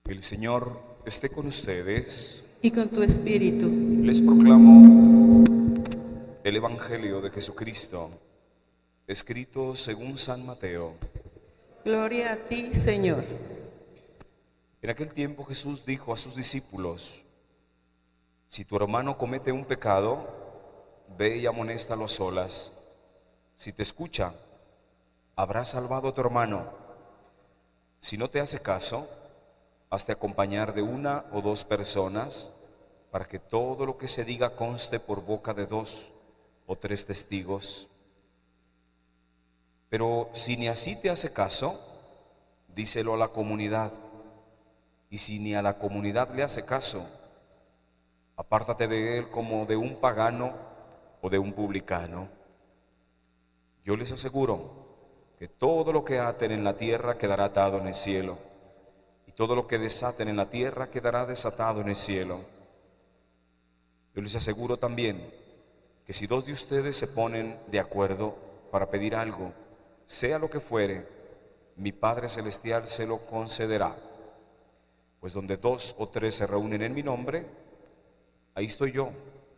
El Señor esté con ustedes. Y con tu espíritu. Les proclamo el Evangelio de Jesucristo, escrito según San Mateo. Gloria a ti, Señor. En aquel tiempo Jesús dijo a sus discípulos: si tu hermano comete un pecado, ve y amonéstalo a solas. Si te escucha, habrás salvado a tu hermano. Si no te hace caso, hazte acompañar de una o dos personas, para que todo lo que se diga conste por boca de 2 o 3 testigos. Pero si ni así te hace caso, díselo a la comunidad. Y si ni a la comunidad le hace caso, apártate de él como de un pagano o de un publicano. Yo les aseguro que todo lo que aten en la tierra quedará atado en el cielo, y todo lo que desaten en la tierra quedará desatado en el cielo. Yo les aseguro también que si 2 de ustedes se ponen de acuerdo para pedir algo, sea lo que fuere, mi Padre Celestial se lo concederá. Pues donde 2 o 3 se reúnen en mi nombre, ahí estoy yo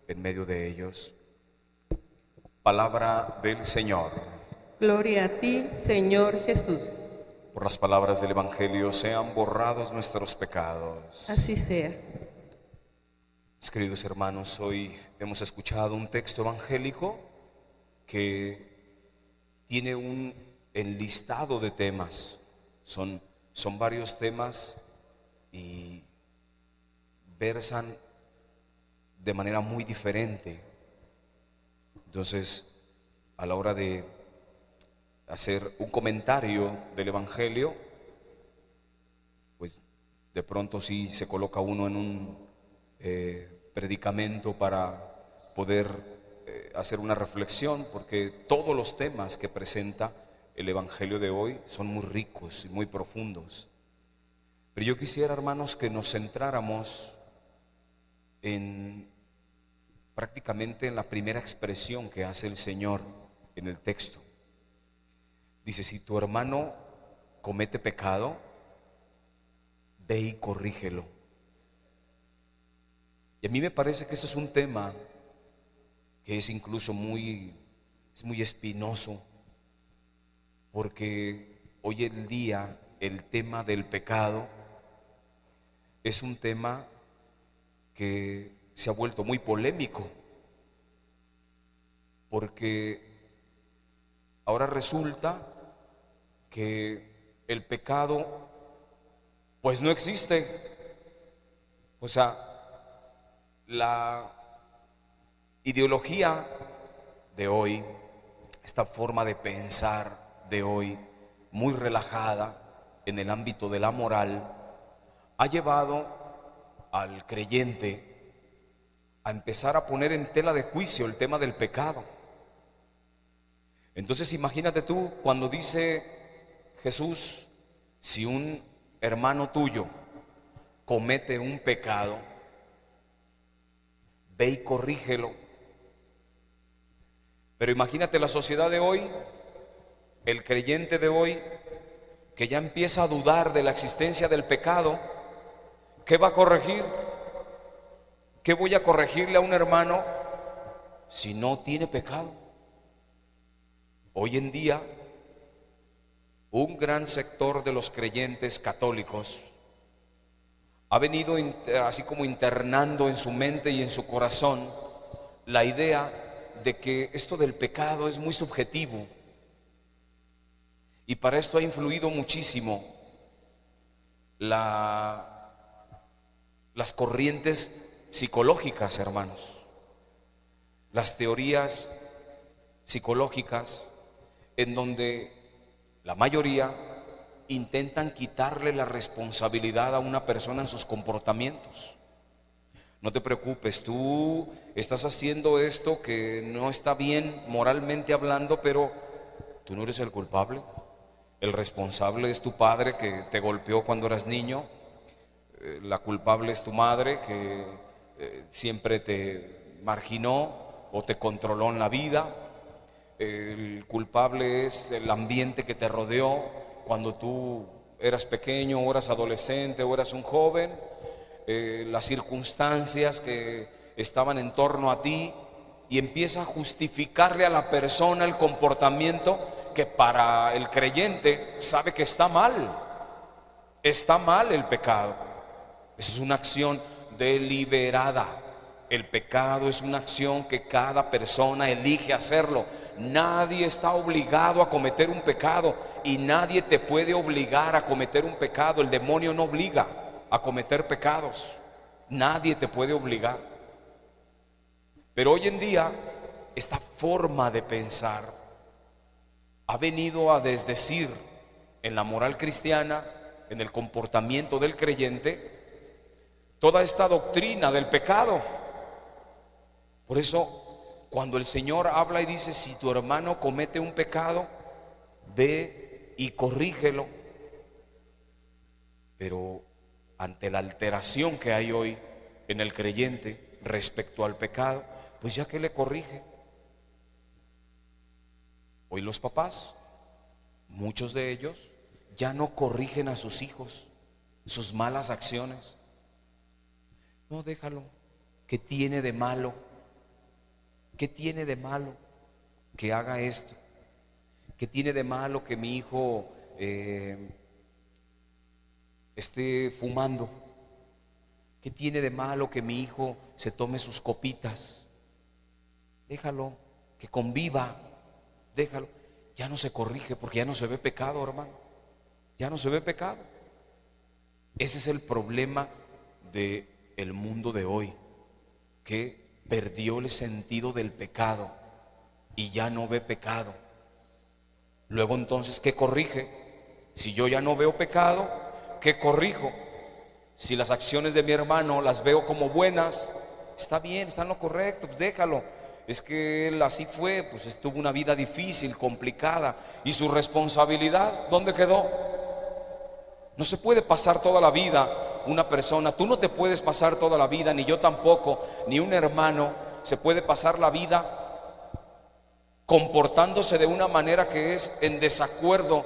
en medio de ellos. Palabra del Señor. Gloria a ti, Señor Jesús. Por las palabras del Evangelio sean borrados nuestros pecados. Así sea. Mis queridos hermanos, hoy hemos escuchado un texto evangélico que tiene un enlistado de temas. Son varios temas y versan de manera muy diferente. Entonces, a la hora de hacer un comentario del Evangelio, pues de pronto sí se coloca uno en un predicamento para poder hacer una reflexión, porque todos los temas que presenta el Evangelio de hoy son muy ricos y muy profundos. Pero yo quisiera, hermanos, que nos centráramos prácticamente en la primera expresión que hace el Señor en el texto. Dice: si tu hermano comete pecado, ve y corrígelo. Y a mí me parece que ese es un tema que es incluso muy espinoso, porque hoy en día el tema del pecado es un tema que se ha vuelto muy polémico, porque ahora resulta que el pecado pues no existe. O sea, la ideología de hoy, esta forma de pensar de hoy, muy relajada en el ámbito de la moral, ha llevado al creyente a empezar a poner en tela de juicio el tema del pecado. Entonces imagínate tú cuando dice Jesús: si un hermano tuyo comete un pecado, ve y corrígelo. Pero imagínate la sociedad de hoy, el creyente de hoy, que ya empieza a dudar de la existencia del pecado. ¿Qué va a corregir? ¿Qué voy a corregirle a un hermano si no tiene pecado? Hoy en día, un gran sector de los creyentes católicos ha venido así como internando en su mente y en su corazón la idea de que esto del pecado es muy subjetivo, y para esto ha influido muchísimo las corrientes psicológicas, hermanos, las teorías psicológicas, en donde la mayoría intentan quitarle la responsabilidad a una persona en sus comportamientos. No te preocupes, tú estás haciendo esto que no está bien moralmente hablando, pero tú no eres el culpable. El responsable es tu padre, que te golpeó cuando eras niño. La culpable es tu madre, que siempre te marginó o te controló en la vida. El culpable es el ambiente que te rodeó cuando tú eras pequeño, o eras adolescente, o eras un joven, las circunstancias que estaban en torno a ti, y empieza a justificarle a la persona el comportamiento que para el creyente sabe que está mal. Está mal el pecado. Eso es una acción deliberada. El pecado es una acción que cada persona elige hacerlo. Nadie está obligado a cometer un pecado y nadie te puede obligar a cometer un pecado. El demonio no obliga a cometer pecados. Nadie te puede obligar. Pero hoy en día esta forma de pensar ha venido a desdecir en la moral cristiana, en el comportamiento del creyente, toda esta doctrina del pecado. Por eso, cuando el Señor habla y dice: si tu hermano comete un pecado, ve y corrígelo. Pero ante la alteración que hay hoy en el creyente respecto al pecado, pues ya que le corrige. Hoy los papás, muchos de ellos, ya no corrigen a sus hijos sus malas acciones. No, déjalo. ¿Qué tiene de malo? ¿Qué tiene de malo que haga esto? ¿Qué tiene de malo que mi hijo esté fumando? ¿Qué tiene de malo que mi hijo se tome sus copitas? Déjalo, que conviva, déjalo. Ya no se corrige porque ya no se ve pecado, hermano. Ya no se ve pecado. Ese es el problema del mundo de hoy, que perdió el sentido del pecado y ya no ve pecado. Luego entonces, ¿qué corrige? Si yo ya no veo pecado, ¿qué corrijo? Si las acciones de mi hermano las veo como buenas, está bien, está en lo correcto, pues déjalo. Es que él así fue, pues tuvo una vida difícil, complicada. ¿Y su responsabilidad dónde quedó? No se puede pasar toda la vida una persona, tú no te puedes pasar toda la vida, ni yo tampoco, ni un hermano se puede pasar la vida comportándose de una manera que es en desacuerdo,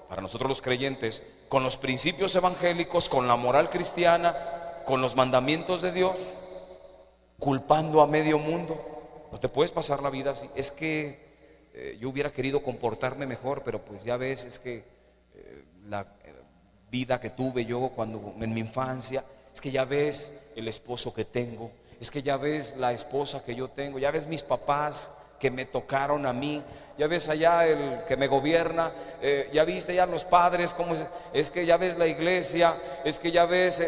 para nosotros los creyentes, con los principios evangélicos, con la moral cristiana, con los mandamientos de Dios, culpando a medio mundo. No te puedes pasar la vida así. Es que yo hubiera querido comportarme mejor, pero pues ya ves, es que la vida que tuve yo cuando en mi infancia, es que ya ves el esposo que tengo, es que ya ves la esposa que yo tengo, ya ves mis papás que me tocaron a mí, ya ves allá el que me gobierna, ya viste ya los padres, cómo es que ya ves la iglesia, es que ya ves,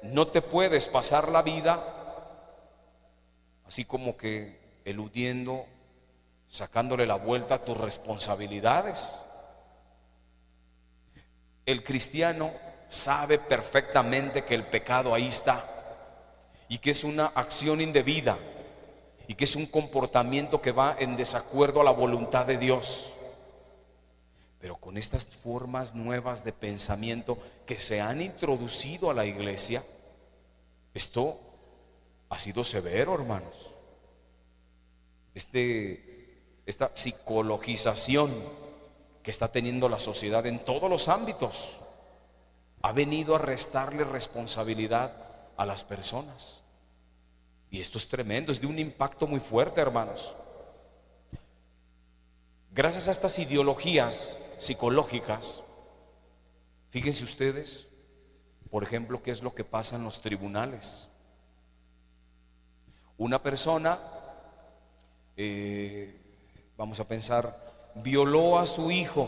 no te puedes pasar la vida así como que eludiendo, sacándole la vuelta a tus responsabilidades. El cristiano sabe perfectamente que el pecado ahí está y que es una acción indebida y que es un comportamiento que va en desacuerdo a la voluntad de Dios. Pero con estas formas nuevas de pensamiento que se han introducido a la iglesia, esto ha sido severo, hermanos. Esta psicologización que está teniendo la sociedad en todos los ámbitos ha venido a restarle responsabilidad a las personas. Y esto es tremendo, es de un impacto muy fuerte, hermanos. Gracias a estas ideologías psicológicas, fíjense ustedes, por ejemplo, qué es lo que pasa en los tribunales. Una persona, vamos a pensar, violó a su hijo,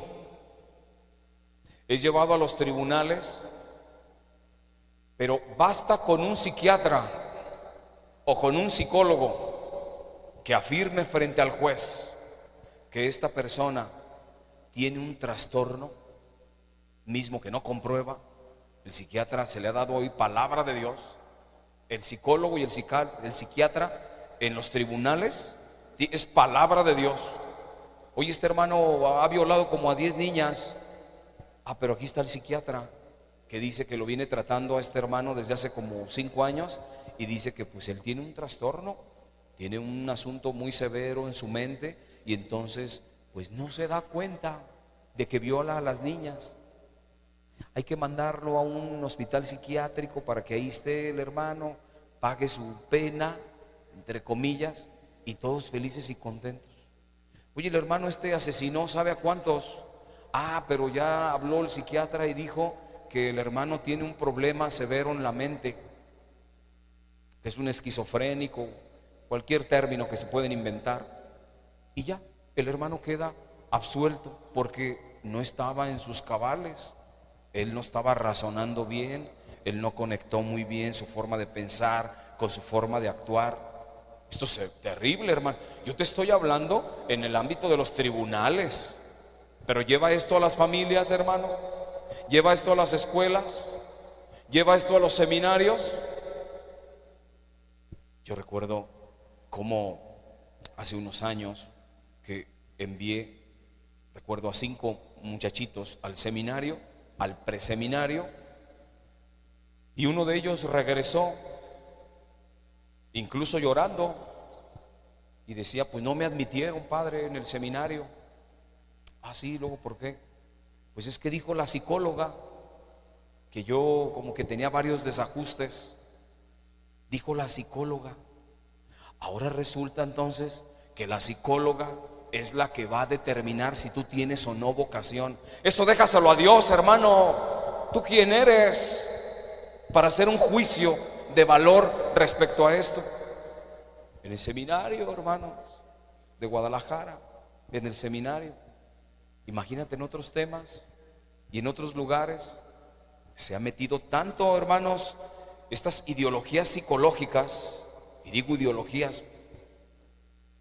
es llevado a los tribunales, pero basta con un psiquiatra o con un psicólogo que afirme frente al juez que esta persona tiene un trastorno, mismo que no comprueba. El psiquiatra, se le ha dado hoy palabra de Dios. El psicólogo y el psiquiatra en los tribunales es palabra de Dios. Oye, este hermano ha violado como a 10 niñas. Pero aquí está el psiquiatra que dice que lo viene tratando a este hermano desde hace como 5 años y dice que pues él tiene un trastorno, tiene un asunto muy severo en su mente y entonces pues no se da cuenta de que viola a las niñas. hay que mandarlo a un hospital psiquiátrico para que ahí esté el hermano, pague su pena, entre comillas, y todos felices y contentos. Oye, el hermano asesinó, ¿sabe a cuántos? Pero ya habló el psiquiatra y dijo que el hermano tiene un problema severo en la mente, que es un esquizofrénico, cualquier término que se pueden inventar. Y ya, el hermano queda absuelto porque no estaba en sus cabales. Él no estaba razonando bien, él no conectó muy bien su forma de pensar con su forma de actuar. Esto es terrible, hermano. Yo te estoy hablando en el ámbito de los tribunales, pero lleva esto a las familias, hermano. Lleva esto a las escuelas. Lleva esto a los seminarios. Yo recuerdo cómo hace unos años que envié, recuerdo, a 5 muchachitos al seminario, al preseminario, y uno de ellos regresó incluso llorando y decía: pues no me admitieron, padre, en el seminario. Sí, luego, ¿por qué? Pues es que dijo la psicóloga que yo como que tenía varios desajustes. Dijo la psicóloga. Ahora resulta entonces que la psicóloga es la que va a determinar si tú tienes o no vocación. Eso déjaselo a Dios, hermano. ¿Tú quién eres para hacer un juicio de valor respecto a esto? En el seminario, hermanos, de Guadalajara, en el seminario. Imagínate, en otros temas y en otros lugares se ha metido tanto, hermanos, estas ideologías psicológicas. Y digo ideologías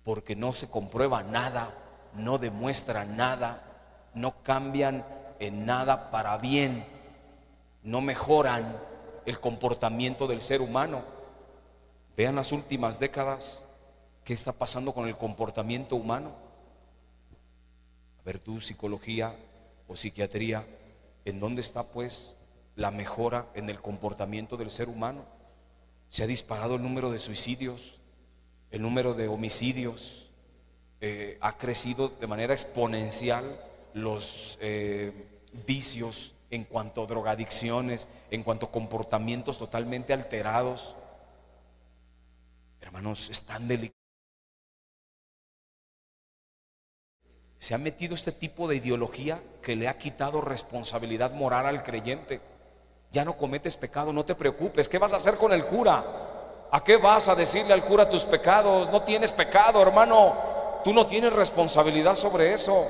porque no se comprueba nada, no demuestra nada, no cambian en nada para bien, no mejoran el comportamiento del ser humano. Vean las últimas décadas, ¿qué está pasando con el comportamiento humano? A ver tú, psicología o psiquiatría, ¿en dónde está pues la mejora en el comportamiento del ser humano? Se ha disparado el número de suicidios, el número de homicidios, ha crecido de manera exponencial los vicios en cuanto a drogadicciones, en cuanto a comportamientos totalmente alterados. Hermanos, es tan delicado. Se ha metido este tipo de ideología que le ha quitado responsabilidad moral al creyente. Ya no cometes pecado, no te preocupes. ¿Qué vas a hacer con el cura? ¿A qué vas a decirle al cura tus pecados? No tienes pecado, hermano. Tú no tienes responsabilidad sobre eso.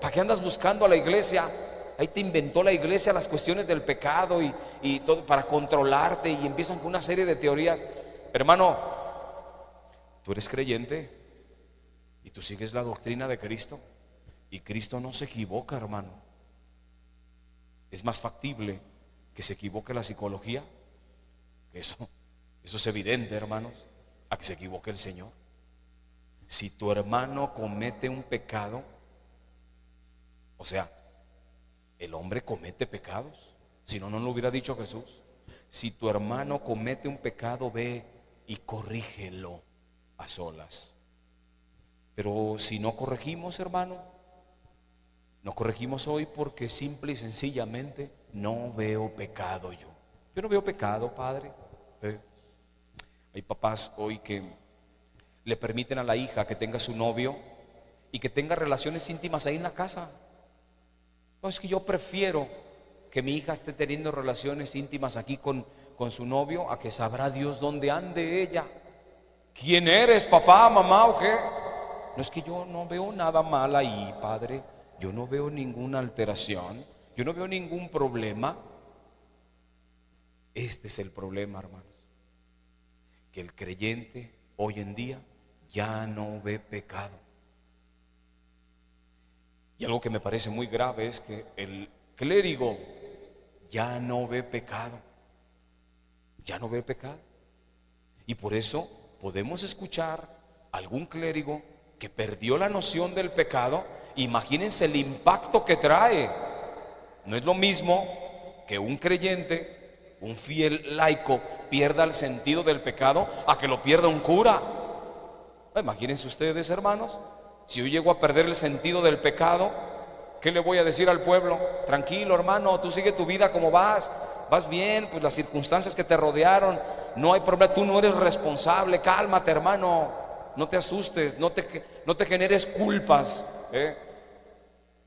¿Para qué andas buscando a la iglesia? Ahí te inventó la iglesia las cuestiones del pecado y todo para controlarte, y empiezan con una serie de teorías. Hermano, tú eres creyente y tú sigues la doctrina de Cristo, y Cristo no se equivoca, hermano. Es más factible que se equivoque la psicología, que eso es evidente, hermanos, a que se equivoque el Señor. Si tu hermano comete un pecado, o sea, el hombre comete pecados, si no, no lo hubiera dicho Jesús. Si tu hermano comete un pecado, ve y corrígelo a solas. Pero si no corregimos, hermano, no corregimos hoy porque simple y sencillamente no veo pecado yo. Yo no veo pecado, padre. Hay papás hoy que le permiten a la hija que tenga su novio y que tenga relaciones íntimas ahí en la casa. No, es que yo prefiero que mi hija esté teniendo relaciones íntimas aquí con su novio, a que sabrá Dios dónde ande ella. ¿Quién eres, papá, mamá o qué? No, es que yo no veo nada mal ahí, padre. Yo no veo ninguna alteración, yo no veo ningún problema. Este es el problema, hermanos, que el creyente hoy en día ya no ve pecado. Y algo que me parece muy grave es que el clérigo ya no ve pecado. Ya no ve pecado. Y por eso podemos escuchar a algún clérigo que perdió la noción del pecado. Imagínense el impacto que trae. No es lo mismo que un creyente, un fiel laico, pierda el sentido del pecado a que lo pierda un cura. Imagínense ustedes, hermanos, si yo llego a perder el sentido del pecado, ¿Qué le voy a decir al pueblo? Tranquilo, hermano, tú sigue tu vida como vas bien, pues las circunstancias que te rodearon, no hay problema, tú no eres responsable, cálmate, hermano, no te asustes, no te generes culpas, ¿eh?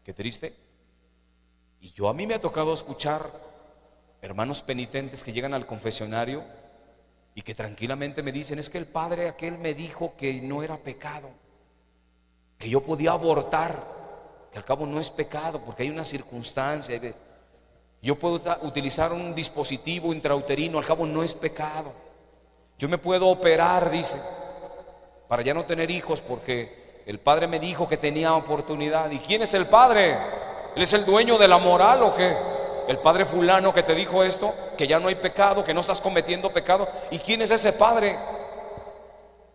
Qué triste. Y a mí me ha tocado escuchar hermanos penitentes que llegan al confesionario y que tranquilamente me dicen: es que el padre aquel me dijo que no era pecado, que yo podía abortar, que al cabo no es pecado porque hay una circunstancia, yo puedo utilizar un dispositivo intrauterino, al cabo no es pecado, yo me puedo operar, dice, para ya no tener hijos porque el padre me dijo que tenía oportunidad. ¿Y quién es el padre? ¿Él es el dueño de la moral o qué? El padre fulano que te dijo esto, que ya no hay pecado, que no estás cometiendo pecado. ¿Y quién es ese padre?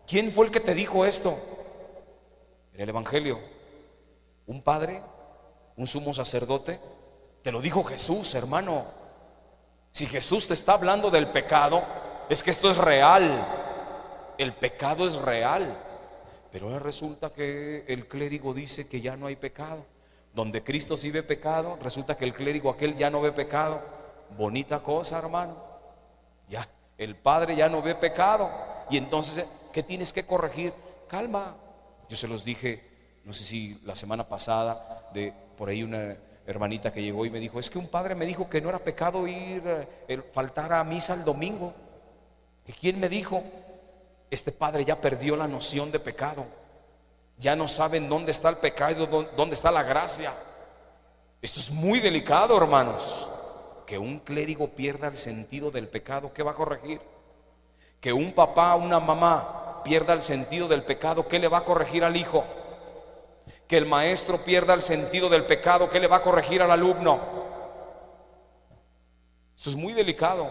¿Quién fue el que te dijo esto? En el evangelio, un padre, un sumo sacerdote, te lo dijo Jesús, hermano. Si Jesús te está hablando del pecado, es que esto es real. El pecado es real. Pero ahora resulta que el clérigo dice que ya no hay pecado. Donde Cristo sí ve pecado, resulta que el clérigo aquel ya no ve pecado. Bonita cosa, hermano. Ya, el padre ya no ve pecado. Y entonces, ¿qué tienes que corregir? Calma. Yo se los dije, no sé si la semana pasada, de por ahí una hermanita que llegó y me dijo: es que un padre me dijo que no era pecado faltar a misa el domingo. ¿Y quién me dijo? Este padre ya perdió la noción de pecado. Ya no saben dónde está el pecado, dónde está la gracia. Esto es muy delicado, hermanos. Que un clérigo pierda el sentido del pecado, ¿qué va a corregir? Que un papá, una mamá pierda el sentido del pecado, ¿qué le va a corregir al hijo? Que el maestro pierda el sentido del pecado, ¿qué le va a corregir al alumno? Esto es muy delicado.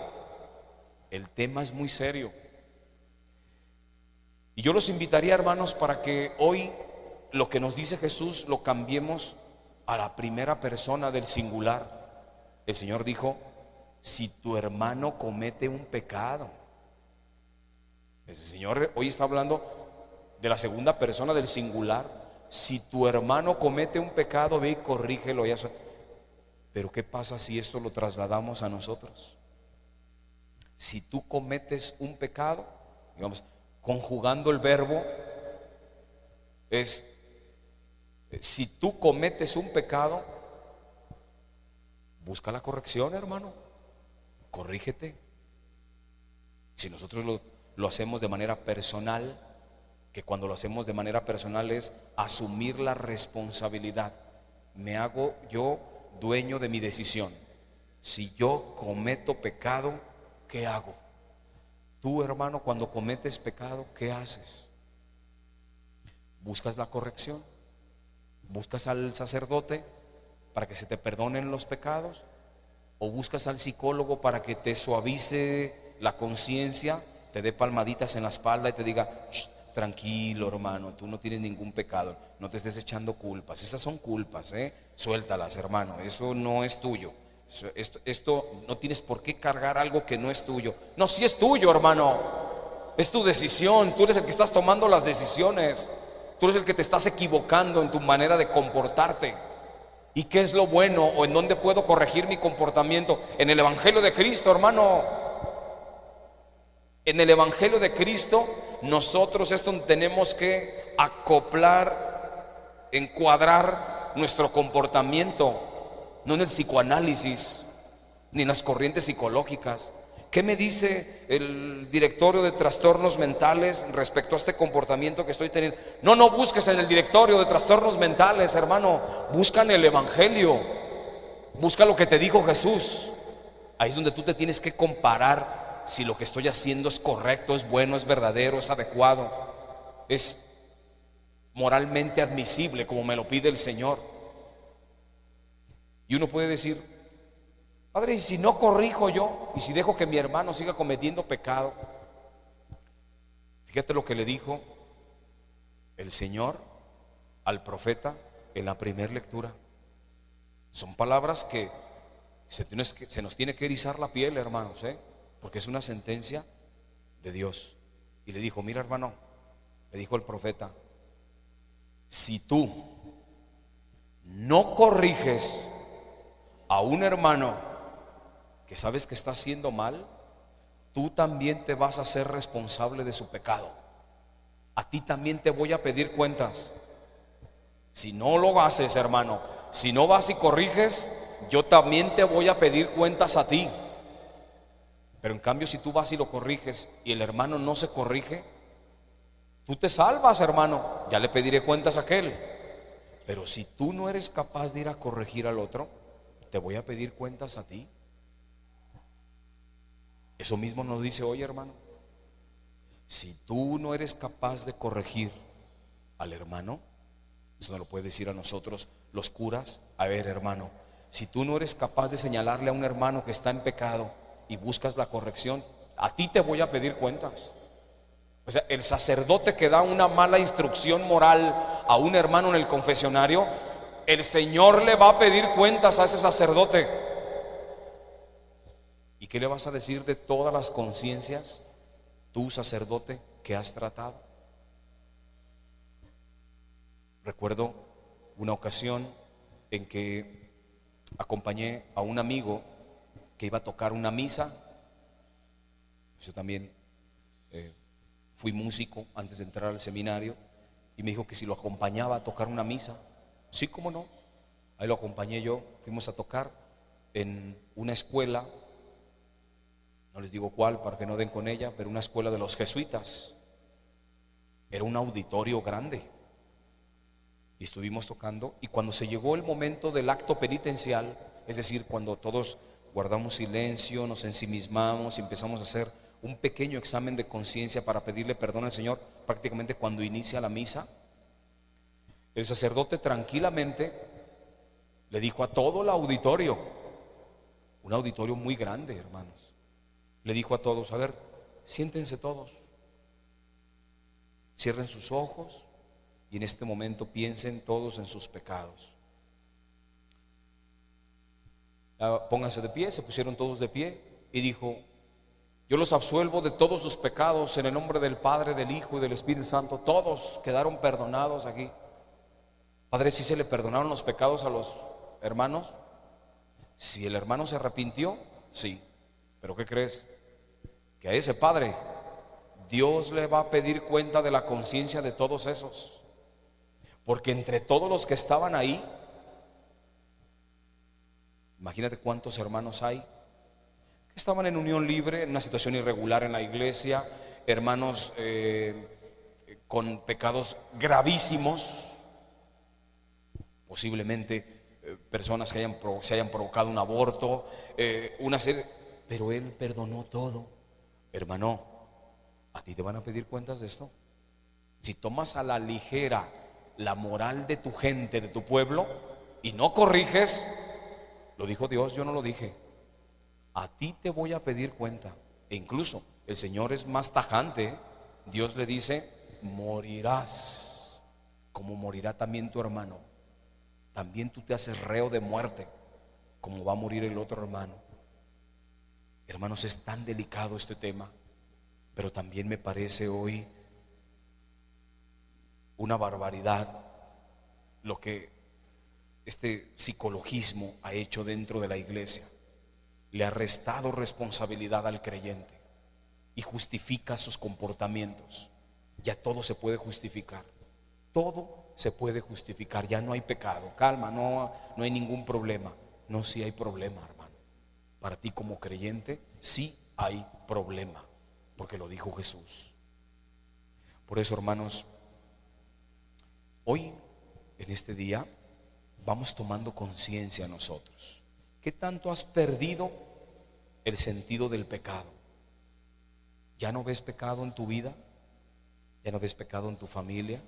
El tema es muy serio. Y yo los invitaría, hermanos, para que hoy lo que nos dice Jesús lo cambiemos a la primera persona del singular. El Señor dijo: si tu hermano comete un pecado. El Señor hoy está hablando de la segunda persona del singular. Si tu hermano comete un pecado, ve y corrígelo. Pero ¿qué pasa si esto lo trasladamos a nosotros? Si tú cometes un pecado, digamos, conjugando el verbo, es: si tú cometes un pecado, busca la corrección, hermano, corrígete. Si nosotros lo hacemos de manera personal, que cuando lo hacemos de manera personal es asumir la responsabilidad. Me hago yo dueño de mi decisión. Si yo cometo pecado, ¿qué hago? Tú, hermano, cuando cometes pecado, ¿qué haces? ¿Buscas la corrección? ¿Buscas al sacerdote para que se te perdonen los pecados? ¿O buscas al psicólogo para que te suavice la conciencia, te dé palmaditas en la espalda y te diga: tranquilo, hermano, tú no tienes ningún pecado, no te estés echando culpas? Esas son culpas, suéltalas, hermano, eso no es tuyo. Esto no tienes por qué cargar algo que no es tuyo. No, sí es tuyo, hermano. Es tu decisión. Tú eres el que estás tomando las decisiones. Tú eres el que te estás equivocando en tu manera de comportarte. ¿Y qué es lo bueno o en dónde puedo corregir mi comportamiento? En el Evangelio de Cristo, hermano. En el Evangelio de Cristo, nosotros esto tenemos que acoplar, encuadrar nuestro comportamiento. No en el psicoanálisis, ni en las corrientes psicológicas. ¿Qué me dice el directorio de trastornos mentales respecto a este comportamiento que estoy teniendo? No busques en el directorio de trastornos mentales, hermano. Busca en el Evangelio. Busca lo que te dijo Jesús. Ahí es donde tú te tienes que comparar si lo que estoy haciendo es correcto, es bueno, es verdadero, es adecuado, es moralmente admisible como me lo pide el Señor. Y uno puede decir: padre, ¿y si no corrijo yo? ¿Y si dejo que mi hermano siga cometiendo pecado? Fíjate lo que le dijo el Señor al profeta en la primera lectura. Son palabras que se nos tiene que erizar la piel, hermanos, porque es una sentencia de Dios. Y le dijo: mira, hermano, le dijo el profeta, si tú no corriges a un hermano que sabes que está haciendo mal, tú también te vas a ser responsable de su pecado. A ti también te voy a pedir cuentas. Si no lo haces, hermano, si no vas y corriges, yo también te voy a pedir cuentas a ti. Pero en cambio, si tú vas y lo corriges y el hermano no se corrige, tú te salvas, hermano, ya le pediré cuentas a aquel. Pero si tú no eres capaz de ir a corregir al otro, te voy a pedir cuentas a ti. Eso mismo nos dice hoy, hermano. Si tú no eres capaz de corregir al hermano, eso nos lo puede decir a nosotros los curas. A ver, hermano, si tú no eres capaz de señalarle a un hermano que está en pecado y buscas la corrección, a ti te voy a pedir cuentas. O sea, el sacerdote que da una mala instrucción moral a un hermano en el confesionario, el Señor le va a pedir cuentas a ese sacerdote. ¿Y qué le vas a decir de todas las conciencias, tú sacerdote, que has tratado? Recuerdo una ocasión en que acompañé a un amigo que iba a tocar una misa. Yo también fui músico antes de entrar al seminario, y me dijo que si lo acompañaba a tocar una misa. Sí, cómo no. Ahí lo acompañé yo. Fuimos a tocar en una escuela, no les digo cuál para que no den con ella, pero una escuela de los jesuitas. Era un auditorio grande y estuvimos tocando. Y cuando se llegó el momento del acto penitencial, es decir, cuando todos guardamos silencio, nos ensimismamos y empezamos a hacer un pequeño examen de conciencia para pedirle perdón al Señor, prácticamente cuando inicia la misa, el sacerdote tranquilamente le dijo a todo el auditorio, un auditorio muy grande, hermanos, le dijo a todos: a ver, siéntense todos, cierren sus ojos y en este momento piensen todos en sus pecados. Pónganse de pie. Se pusieron todos de pie y dijo: yo los absuelvo de todos sus pecados en el nombre del Padre, del Hijo y del Espíritu Santo. Todos quedaron perdonados aquí. Padre, ¿sí se le perdonaron los pecados a los hermanos? Si el hermano se arrepintió, sí. Pero ¿qué crees? Que a ese padre Dios le va a pedir cuenta de la conciencia de todos esos. Porque entre todos los que estaban ahí, imagínate cuántos hermanos hay que estaban en unión libre, en una situación irregular en la iglesia, hermanos con pecados gravísimos, posiblemente personas que se hayan provocado un aborto, una serie, pero Él perdonó todo. Hermano, ¿a ti te van a pedir cuentas de esto? Si tomas a la ligera la moral de tu gente, de tu pueblo, y no corriges, lo dijo Dios, yo no lo dije, a ti te voy a pedir cuenta. E incluso el Señor es más tajante. Dios le dice: morirás como morirá también tu hermano. También tú te haces reo de muerte como va a morir el otro hermano. Hermanos, es tan delicado este tema, pero también me parece hoy una barbaridad lo que este psicologismo ha hecho dentro de la iglesia. Le ha restado responsabilidad al creyente y justifica sus comportamientos. Ya todo se puede justificar. Todo se puede justificar. Ya no hay pecado. Calma, no hay ningún problema. No, sí hay problema, hermano. Para ti como creyente sí hay problema, porque lo dijo Jesús. Por eso, hermanos, hoy en este día vamos tomando conciencia nosotros. ¿Qué tanto has perdido el sentido del pecado? ¿Ya no ves pecado en tu vida? ¿Ya no ves pecado en tu familia,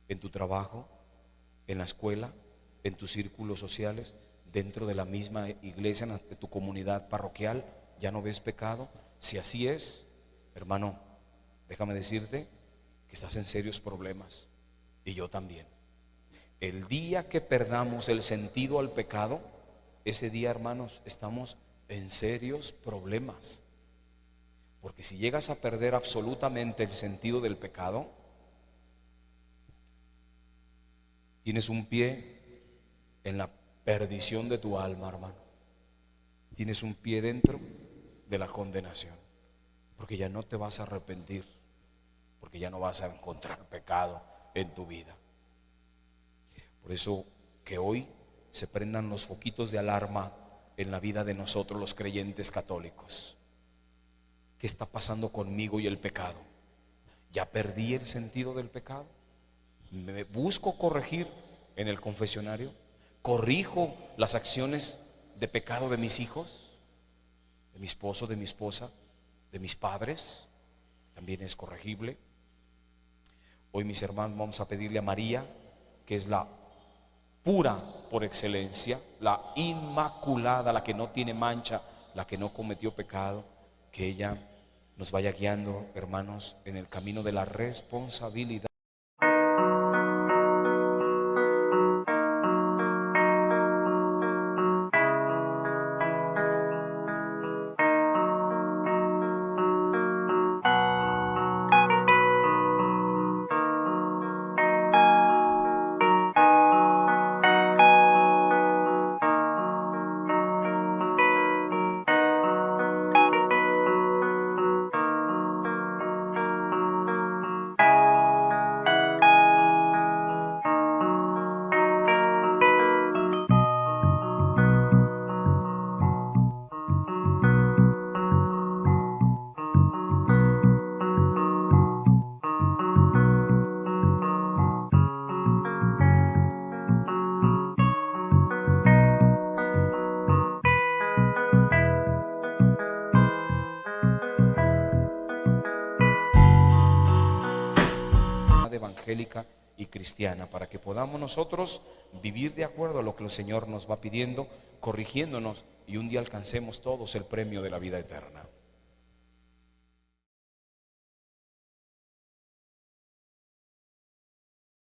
en tu trabajo, en la escuela, en tus círculos sociales, dentro de la misma iglesia, de tu comunidad parroquial? ¿Ya no ves pecado? Si así es, hermano, déjame decirte que estás en serios problemas, y yo también. El día que perdamos el sentido al pecado, ese día, hermanos, estamos en serios problemas. Porque si llegas a perder absolutamente el sentido del pecado, tienes un pie en la perdición de tu alma, hermano. Tienes un pie dentro de la condenación, porque ya no te vas a arrepentir, porque ya no vas a encontrar pecado en tu vida. Por eso que hoy se prendan los foquitos de alarma en la vida de nosotros los creyentes católicos. ¿Qué está pasando conmigo y el pecado? ¿Ya perdí el sentido del pecado? ¿Me busco corregir en el confesionario? ¿Corrijo las acciones de pecado de mis hijos, de mi esposo, de mi esposa, de mis padres? También es corregible. Hoy, mis hermanos, vamos a pedirle a María, que es la pura por excelencia, la inmaculada, la que no tiene mancha, la que no cometió pecado, que ella nos vaya guiando, hermanos, en el camino de la responsabilidad. Evangélica y cristiana, para que podamos nosotros vivir de acuerdo a lo que el Señor nos va pidiendo, corrigiéndonos, y un día alcancemos todos el premio de la vida eterna.